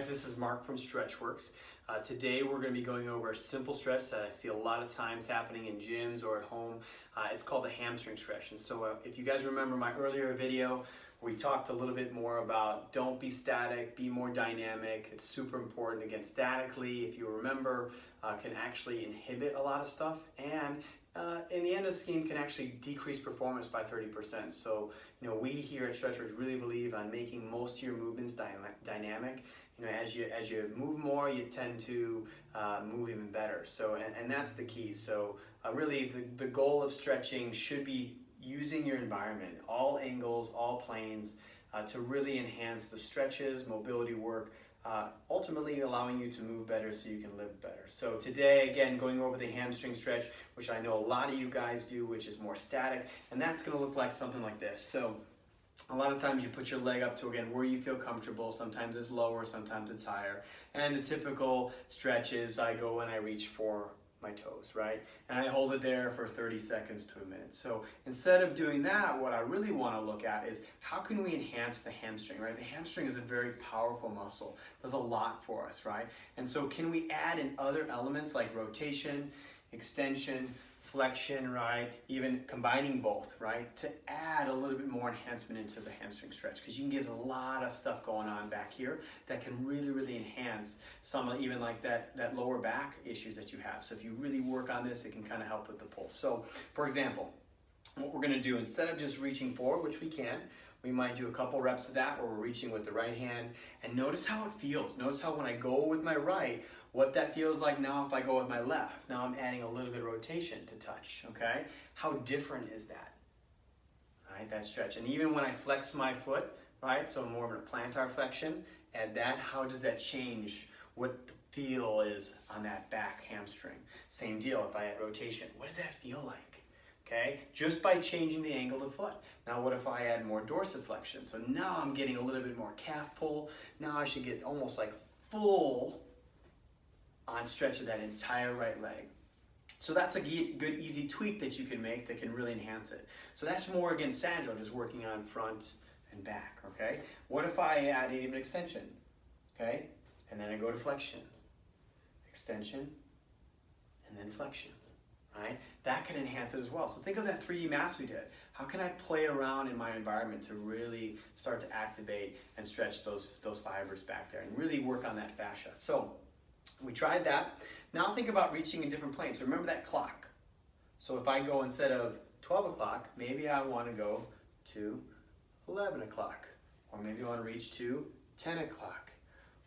this is Mark from StretchWorks. Today we're going to be going over a simple stretch that I see a lot of times happening in gyms or at home. It's called the hamstring stretch. And so if you guys remember my earlier video, we talked a little bit more about don't be static, be more dynamic. It's super important. Again, statically, if you remember, can actually inhibit a lot of stuff, and in the end of the scheme can actually decrease performance by 30%. So, we here at StretchWorks really believe on making most of your movements dynamic. As you move more, you tend to move even better. So, and that's the key. So, really, the goal of stretching should be using your environment, all angles, all planes, to really enhance the stretches, mobility work, ultimately allowing you to move better so you can live better. So today, again, going over the hamstring stretch, which I know a lot of you guys do, which is more static, and that's going to look like something like this. So a lot of times you put your leg up to, again, where you feel comfortable. Sometimes it's lower, sometimes it's higher. And the typical stretch is I go and I reach for my toes, right? And I hold it there for 30 seconds to a minute. So instead of doing that, what I really want to look at is how can we enhance the hamstring, right? The hamstring is a very powerful muscle, does a lot for us, right? And so can we add in other elements like rotation, extension, flexion, right? Even combining both, right? To add a little bit more enhancement into the hamstring stretch, because you can get a lot of stuff going on back here that can really, really enhance some of even like that lower back issues that you have. So if you really work on this, it can kind of help with the pulse. So for example, what we're gonna do, instead of just reaching forward, which we can, we might do a couple reps of that where we're reaching with the right hand, and notice how it feels. Notice how when I go with my right, what that feels like now if I go with my left. Now I'm adding a little bit of rotation to touch, okay? How different is that? Right, that stretch. And even when I flex my foot, right, so more of a plantar flexion, add that, how does that change what the feel is on that back hamstring? Same deal, if I add rotation, what does that feel like? Okay, just by changing the angle of the foot. Now what if I add more dorsiflexion? So now I'm getting a little bit more calf pull. Now I should get almost like full on stretch of that entire right leg. So that's a good easy tweak that you can make that can really enhance it. So that's more, again, Sandro, just working on front and back, okay? What if I add even extension, okay? And then I go to flexion, extension, and then flexion. Right? That can enhance it as well. So think of that 3D mask we did. How can I play around in my environment to really start to activate and stretch those fibers back there and really work on that fascia? So we tried that. Now think about reaching in different planes. So remember that clock. So if I go instead of 12 o'clock, maybe I want to go to 11 o'clock. Or maybe I want to reach to 10 o'clock.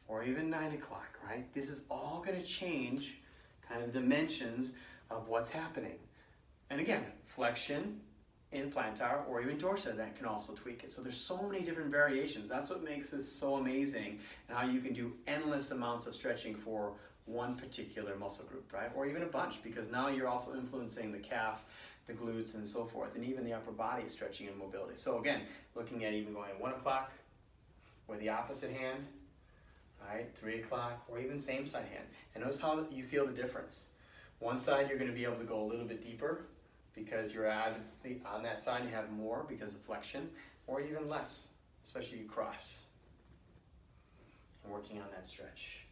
Or even 9 o'clock, right? This is all going to change kind of dimensions of what's happening. And again, flexion in plantar or even dorsal, that can also tweak it. So there's so many different variations. That's what makes this so amazing, and how you can do endless amounts of stretching for one particular muscle group, right? Or even a bunch, because now you're also influencing the calf, the glutes, and so forth, and even the upper body stretching and mobility. So again, looking at even going at 1 o'clock with the opposite hand, right? 3 o'clock, or even same side hand. And notice how you feel the difference. One side you're going to be able to go a little bit deeper because you're obviously on that side you have more because of flexion, or even less, especially if you cross and working on that stretch.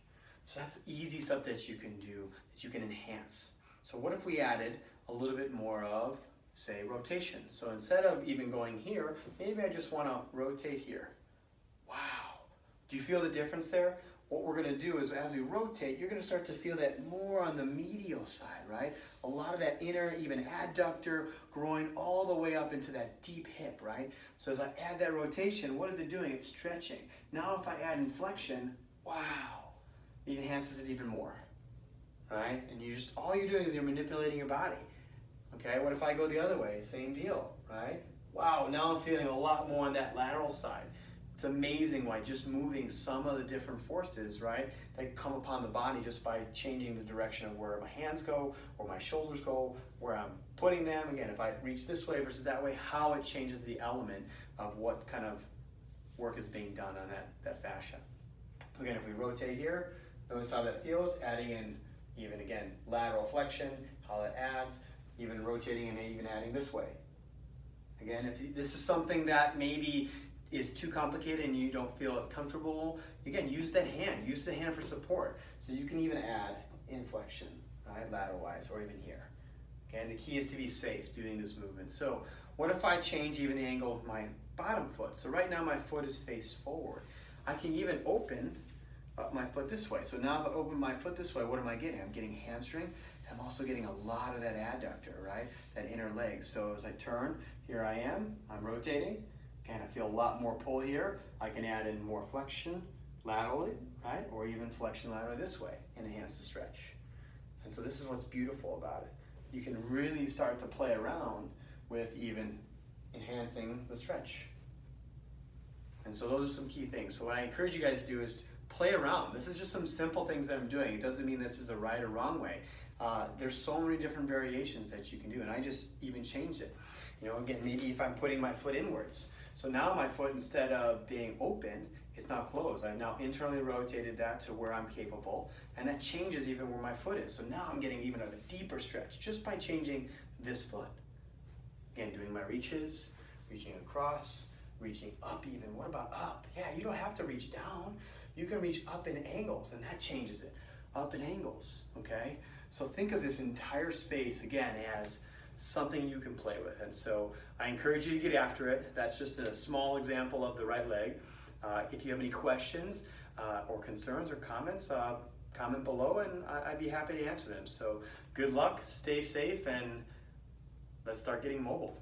So that's easy stuff that you can do, that you can enhance. So what if we added a little bit more of, say, rotation? So instead of even going here, maybe I just want to rotate here. Wow, do you feel the difference there? What we're going to do is as we rotate, you're going to start to feel that more on the medial side, right? A lot of that inner, even adductor, groin, all the way up into that deep hip, right? So as I add that rotation, what is it doing? It's stretching. Now if I add inflection, wow, it enhances it even more, right? And all you're doing is you're manipulating your body. Okay, what if I go the other way? Same deal, right? Wow, now I'm feeling a lot more on that lateral side. It's amazing why just moving some of the different forces, right, that come upon the body just by changing the direction of where my hands go, or my shoulders go, where I'm putting them. Again, if I reach this way versus that way, how it changes the element of what kind of work is being done on that fascia. Again, if we rotate here, notice how that feels, adding in even, again, lateral flexion, how that adds, even rotating and even adding this way. Again, if this is something that maybe is too complicated and you don't feel as comfortable, again, use that hand. Use the hand for support. So you can even add inflection, right, lateral-wise, or even here. Okay, and the key is to be safe doing this movement. So what if I change even the angle of my bottom foot? So right now my foot is faced forward. I can even open up my foot this way. So now if I open my foot this way, what am I getting? I'm getting hamstring. I'm also getting a lot of that adductor, right? That inner leg. So as I turn, here I am, I'm rotating. Again, I feel a lot more pull here. I can add in more flexion laterally, right? Or even flexion laterally this way and enhance the stretch. And so this is what's beautiful about it. You can really start to play around with even enhancing the stretch. And so those are some key things. So what I encourage you guys to do is play around. This is just some simple things that I'm doing. It doesn't mean this is the right or wrong way. There's so many different variations that you can do, and I just even changed it. You know, again, maybe if I'm putting my foot inwards. So now my foot, instead of being open, it's now closed. I've now internally rotated that to where I'm capable, and that changes even where my foot is. So now I'm getting even a deeper stretch just by changing this foot. Again, doing my reaches, reaching across, reaching up even. What about up? Yeah, you don't have to reach down. You can reach up in angles, and that changes it. Up in angles, okay? So think of this entire space, again, as something you can play with. And so I encourage you to get after it. That's just a small example of the right leg. If you have any questions or concerns or comments, comment below, and I'd be happy to answer them. So good luck, stay safe, and let's start getting mobile.